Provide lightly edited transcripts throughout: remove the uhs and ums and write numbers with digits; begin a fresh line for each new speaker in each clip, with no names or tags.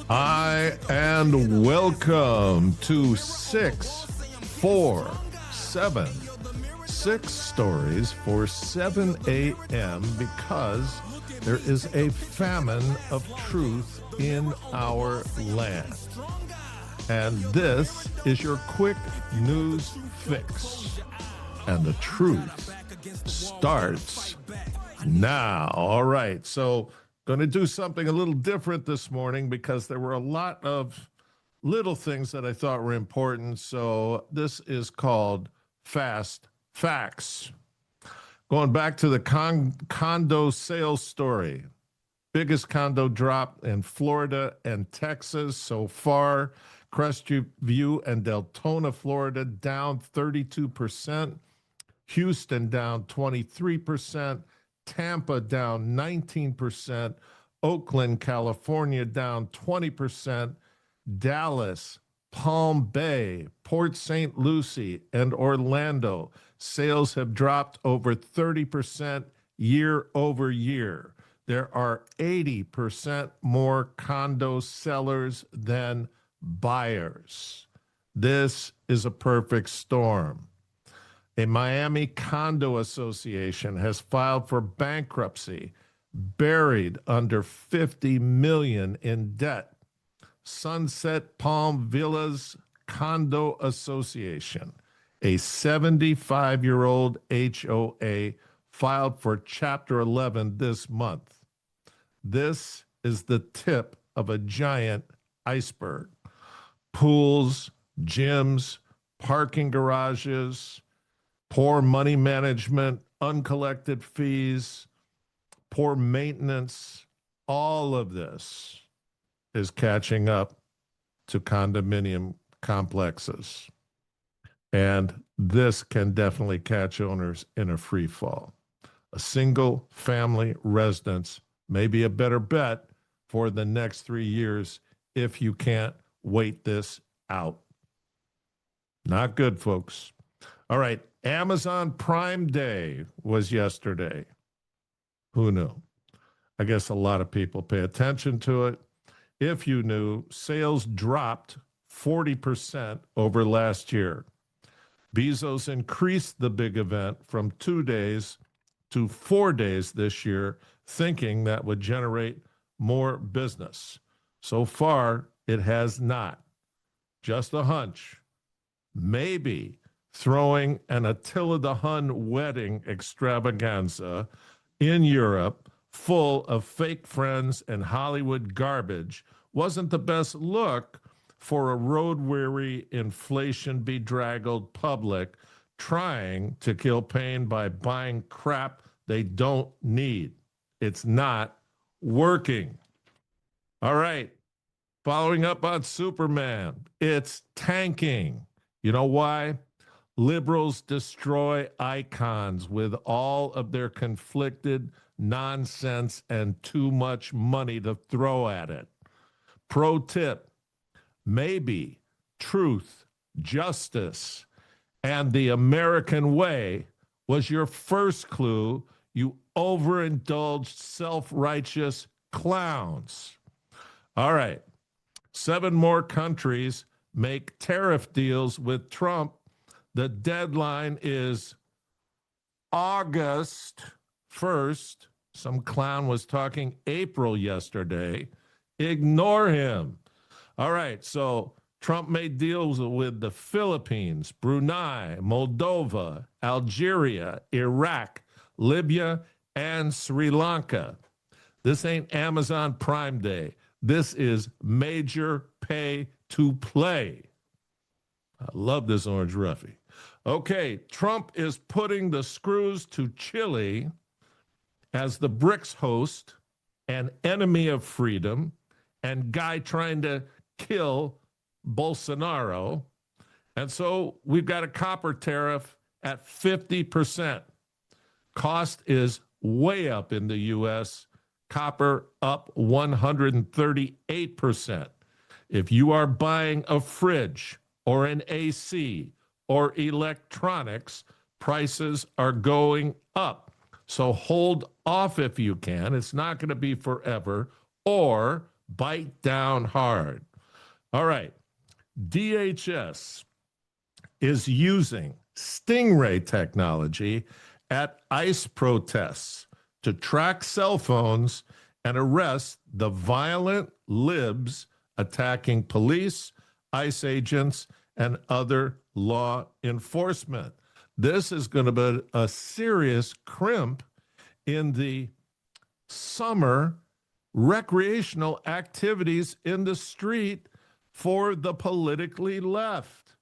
Hi, and welcome to 647. 6 stories for 7 a.m. because there is a famine of truth in our land. And this is your quick news fix. And the truth starts now. All right. So, going to do something a little different this morning because there were a lot of little things that I thought were important. So, this is called Fast Facts. Going back to the condo sales story. Biggest condo drop in Florida and Texas so far. Crestview and Deltona, Florida, down 32%. Houston down 23%. Tampa down 19%. Oakland, California down 20%. Dallas, Palm Bay, Port St. Lucie, and Orlando. Sales have dropped over 30% year over year. There are 80% more condo sellers than buyers. This is a perfect storm. A Miami Condo Association has filed for bankruptcy, buried under $50 million in debt. Sunset Palm Villas Condo Association, a 75-year-old HOA, filed for Chapter 11 this month. This is the tip of a giant iceberg. Pools, gyms, parking garages, poor money management, uncollected fees, poor maintenance, all of this is catching up to condominium complexes. And this can definitely catch owners in a free fall. A single family residence may be a better bet for the next 3 years if you can't wait this out. Not good, folks. All right, Amazon Prime Day was yesterday. Who knew? I guess a lot of people pay attention to it. If you knew, sales dropped 40% over last year. Bezos increased the big event from 2 days to 4 days this year, thinking that would generate more business. So far, it has not. Just a hunch. Maybe throwing an Attila the Hun wedding extravaganza in Europe full of fake friends and Hollywood garbage wasn't the best look for a road-weary, inflation-bedraggled public trying to kill pain by buying crap they don't need. It's not working. All right, following up on Superman, it's tanking. You know why? Liberals destroy icons with all of their conflicted nonsense and too much money to throw at it. Pro tip, maybe truth, justice, and the American way was your first clue, you overindulged, self-righteous clowns. All right, 7 more countries make tariff deals with Trump. The deadline is August 1st. Some clown was talking April yesterday. Ignore him. All right, so Trump made deals with the Philippines, Brunei, Moldova, Algeria, Iraq, Libya, and Sri Lanka. This ain't Amazon Prime Day. This is major pay to play. I love this orange roughie. Okay, Trump is putting the screws to Chile as the BRICS host, an enemy of freedom, and guy trying to kill Bolsonaro. And so we've got a copper tariff at 50%. Cost is way up in the U.S., copper up 138%. If you are buying a fridge or an AC or electronics, prices are going up. So hold off if you can. It's not going to be forever. Or bite down hard. All right. DHS is using Stingray technology at ICE protests to track cell phones and arrest the violent libs attacking police, ICE agents, and other law enforcement. This is going to be a serious crimp in the summer recreational activities in the street for the politically left.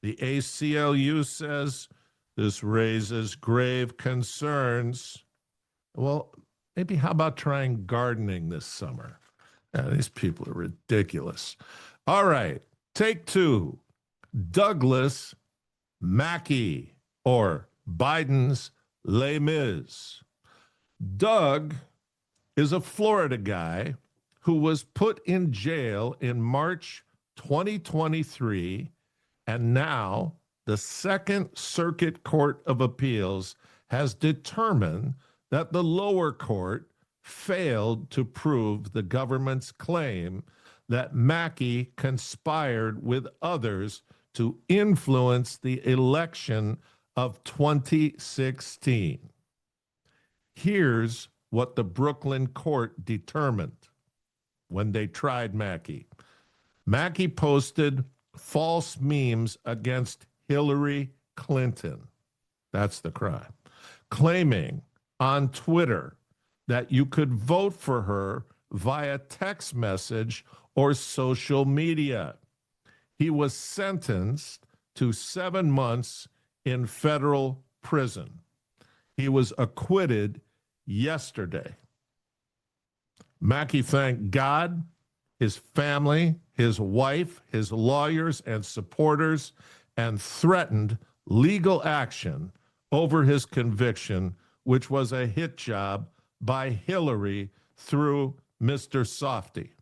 The ACLU says this raises grave concerns. Well, maybe how about trying gardening this summer? These people are ridiculous. All right, take two. Douglas Mackey, or Biden's Les Mis. Doug is a Florida guy who was put in jail in March 2023, and now the Second Circuit Court of Appeals has determined that the lower court failed to prove the government's claim that Mackey conspired with others to influence the election of 2016. Here's what the Brooklyn court determined when they tried Mackey. Mackey posted false memes against Hillary Clinton. That's the crime. Claiming on Twitter that you could vote for her via text message or social media. He was sentenced to 7 months in federal prison. He was acquitted yesterday. Mackey thanked God, his family, his wife, his lawyers, and supporters, and threatened legal action over his conviction, which was a hit job by Hillary through Mr. Softy.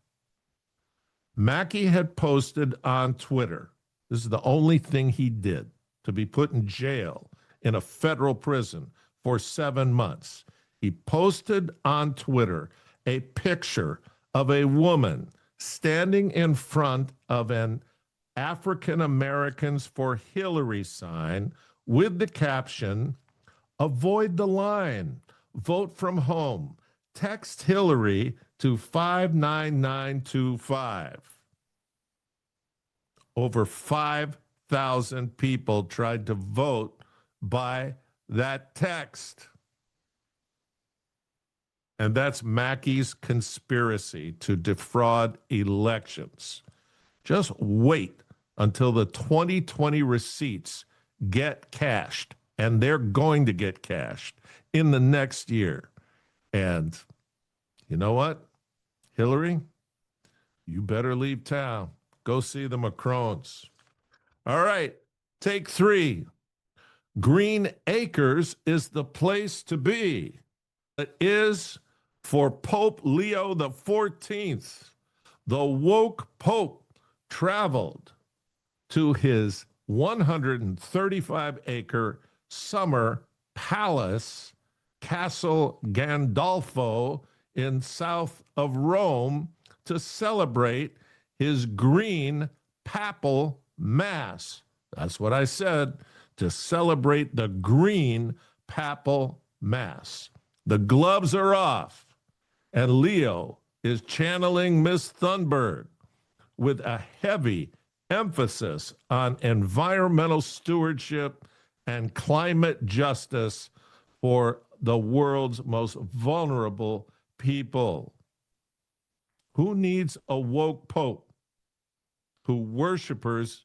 Mackey had posted on Twitter, this is the only thing he did, to be put in jail in a federal prison for 7 months. He posted on Twitter a picture of a woman standing in front of an African Americans for Hillary sign with the caption, "Avoid the line, vote from home, text Hillary to 59925. Over 5,000 people tried to vote by that text. And that's Mackey's conspiracy to defraud elections. Just wait until the 2020 receipts get cashed, and they're going to get cashed in the next year. And you know what, Hillary, you better leave town. Go see the Macrons. All right, take three. Green Acres is the place to be. It is for Pope Leo XIV. The woke Pope traveled to his 135-acre summer palace, Castle Gandolfo, in south of Rome to celebrate his green papal mass. That's what I said, to celebrate the green papal mass. The gloves are off, and Leo is channeling Miss Thunberg with a heavy emphasis on environmental stewardship and climate justice for the world's most vulnerable people. Who needs a woke pope who worships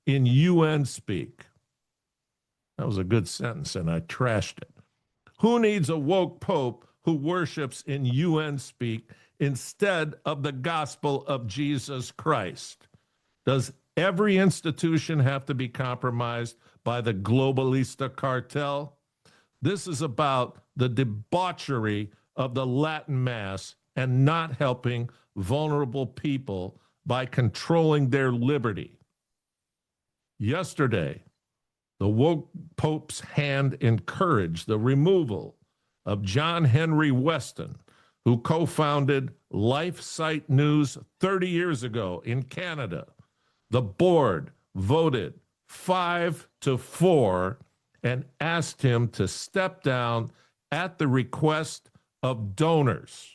in UN speak? That was a good sentence, and I trashed it. Who needs a woke pope who worships in UN speak instead of the gospel of Jesus Christ? Does every institution have to be compromised by the globalista cartel? This is about the debauchery of the Latin Mass and not helping vulnerable people by controlling their liberty. Yesterday, the woke Pope's hand encouraged the removal of John Henry Weston who co-founded LifeSite News 30 years ago in Canada, the board voted 5-4 and asked him to step down at the request of donors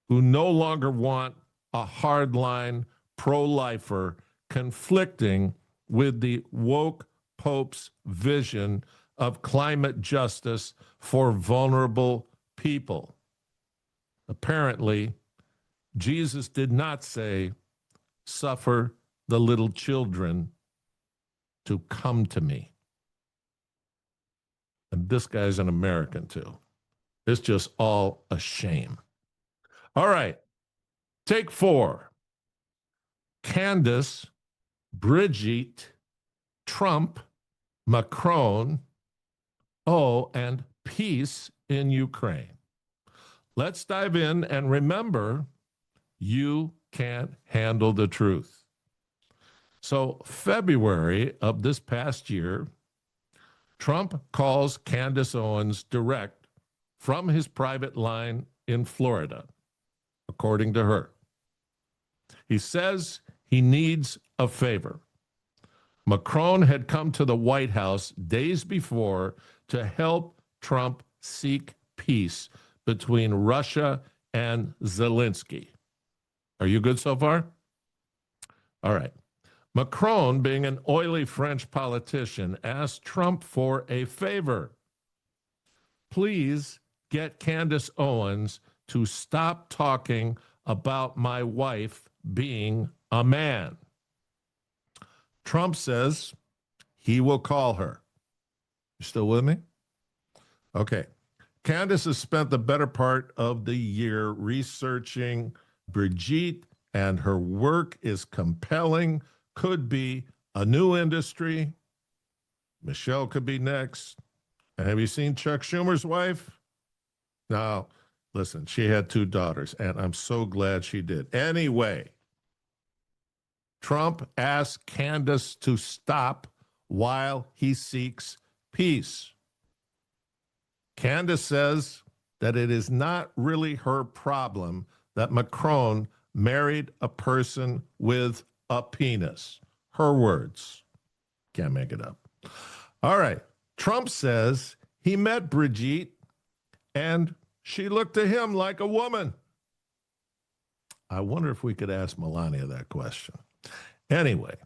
who no longer want a hardline pro-lifer conflicting with the woke Pope's vision of climate justice for vulnerable people. Apparently, Jesus did not say, "Suffer the little children to come to me." And this guy's an American too. It's just all a shame. All right, take 4. Candace, Brigitte, Trump, Macron, and peace in Ukraine. Let's dive in and remember, you can't handle the truth. So, February of this past year, Trump calls Candace Owens direct from his private line in Florida, according to her. He says he needs a favor. Macron had come to the White House days before to help Trump seek peace between Russia and Zelensky. Are you good so far? All right. Macron, being an oily French politician, asked Trump for a favor. Please get Candace Owens to stop talking about my wife being a man. Trump says he will call her. You still with me? Okay. Candace has spent the better part of the year researching Brigitte, and her work is compelling. Could be a new industry. Michelle could be next. And have you seen Chuck Schumer's wife? No. Listen, she had 2 daughters, and I'm so glad she did. Anyway, Trump asked Candace to stop while he seeks peace. Candace says that it is not really her problem that Macron married a person with a penis. Her words. Can't make it up. All right. Trump says he met Brigitte and she looked to him like a woman. I wonder if we could ask Melania that question. Anyway,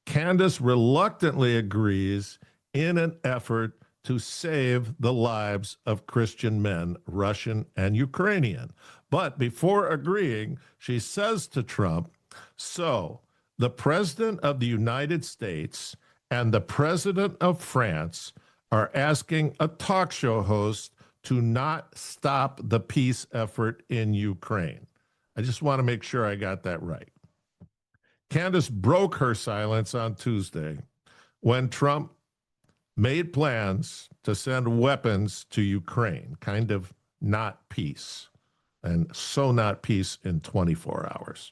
Candace reluctantly agrees in an effort to save the lives of Christian men, Russian and Ukrainian. But before agreeing, she says to Trump, so the president of the United States and the president of France are asking a talk show host to not stop the peace effort in Ukraine. I just want to make sure I got that right. Candace broke her silence on Tuesday when Trump made plans to send weapons to Ukraine, kind of not peace, and so not peace in 24 hours.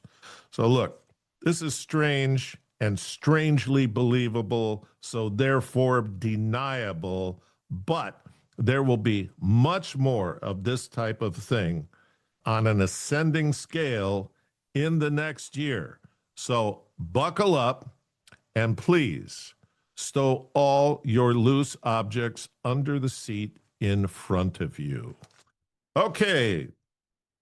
So look, this is strange and strangely believable, so therefore deniable, but there will be much more of this type of thing on an ascending scale in the next year. So buckle up and please stow all your loose objects under the seat in front of you. Okay,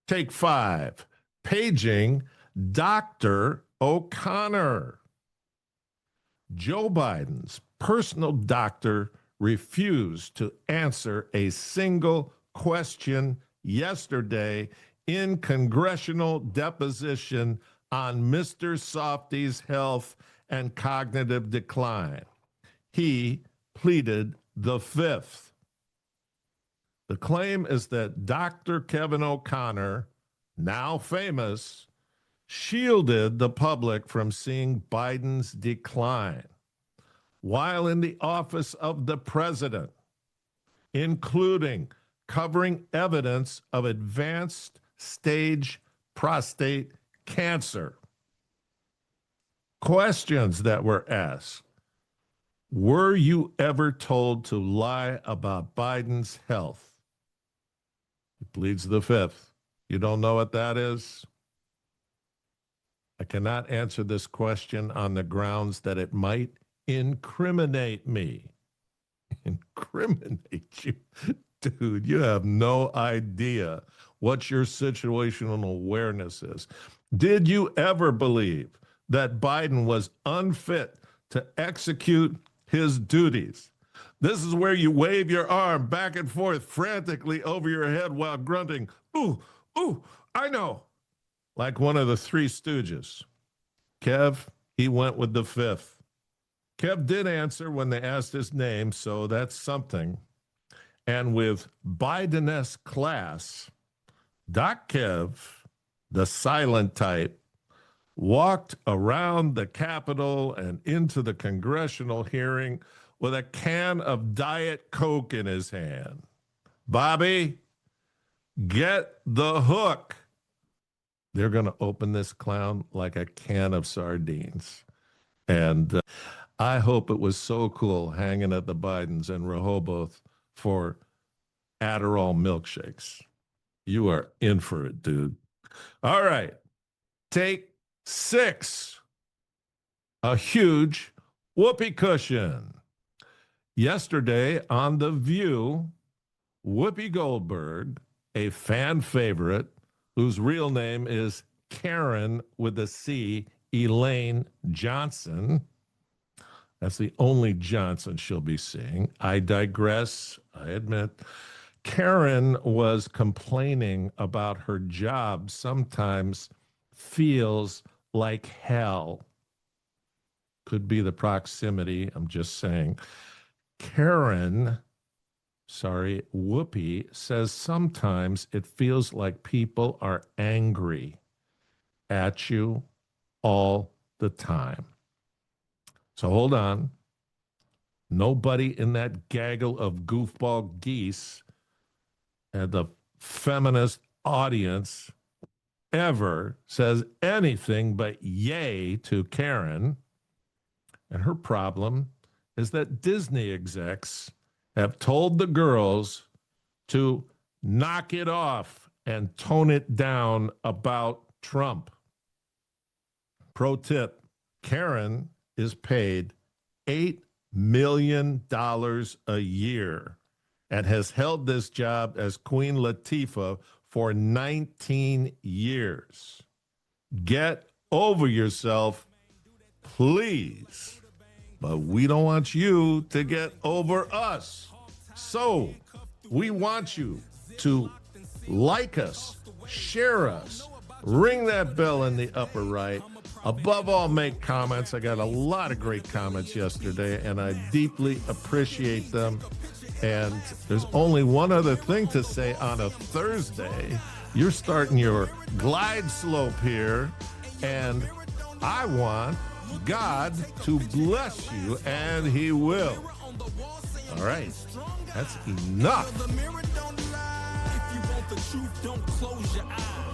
take 5. Paging Dr. O'Connor. Joe Biden's personal doctor refused to answer a single question yesterday in congressional deposition on Mr. Softy's health and cognitive decline. He pleaded the 5th. The claim is that Dr. Kevin O'Connor, now famous, shielded the public from seeing Biden's decline while in the office of the president, including covering evidence of advanced stage prostate cancer. Questions that were asked. Were you ever told to lie about Biden's health? He pleads the fifth. You don't know what that is? I cannot answer this question on the grounds that it might incriminate me. Incriminate you? Dude, you have no idea what your situational awareness is. Did you ever believe that Biden was unfit to execute his duties? This is where you wave your arm back and forth frantically over your head while grunting, ooh, ooh, I know, like one of the Three Stooges. Kev, he went with the fifth. Kev did answer when they asked his name, so that's something. And with Biden-esque class, Doc Kev, the silent type, walked around the Capitol and into the congressional hearing with a can of Diet Coke in his hand. Bobby, get the hook. They're going to open this clown like a can of sardines. And I hope it was so cool hanging at the Bidens in Rehoboth for Adderall milkshakes. You are in for it, dude. All right. Take 6. A huge whoopee cushion. Yesterday on The View, Whoopi Goldberg, a fan favorite whose real name is Karen with a C, Elaine Johnson. That's the only Johnson she'll be seeing. I digress, I admit. Karen was complaining about her job sometimes feels like hell. Could be the proximity, I'm just saying. Whoopi says sometimes it feels like people are angry at you all the time. So hold on. Nobody in that gaggle of goofball geese and the feminist audience ever says anything but yay to Karen. And her problem is that Disney execs have told the girls to knock it off and tone it down about Trump. Pro tip, Karen is paid $8 million a year and has held this job as Queen Latifah for 19 years. Get over yourself, please. But we don't want you to get over us. So we want you to like us, share us, ring that bell in the upper right. Above all, make comments. I got a lot of great comments yesterday, and I deeply appreciate them. And there's only one other thing to say on a Thursday. You're starting your glide slope here, and I want God to bless you, and he will. All right, that's enough.
If you want the truth, don't close your eyes.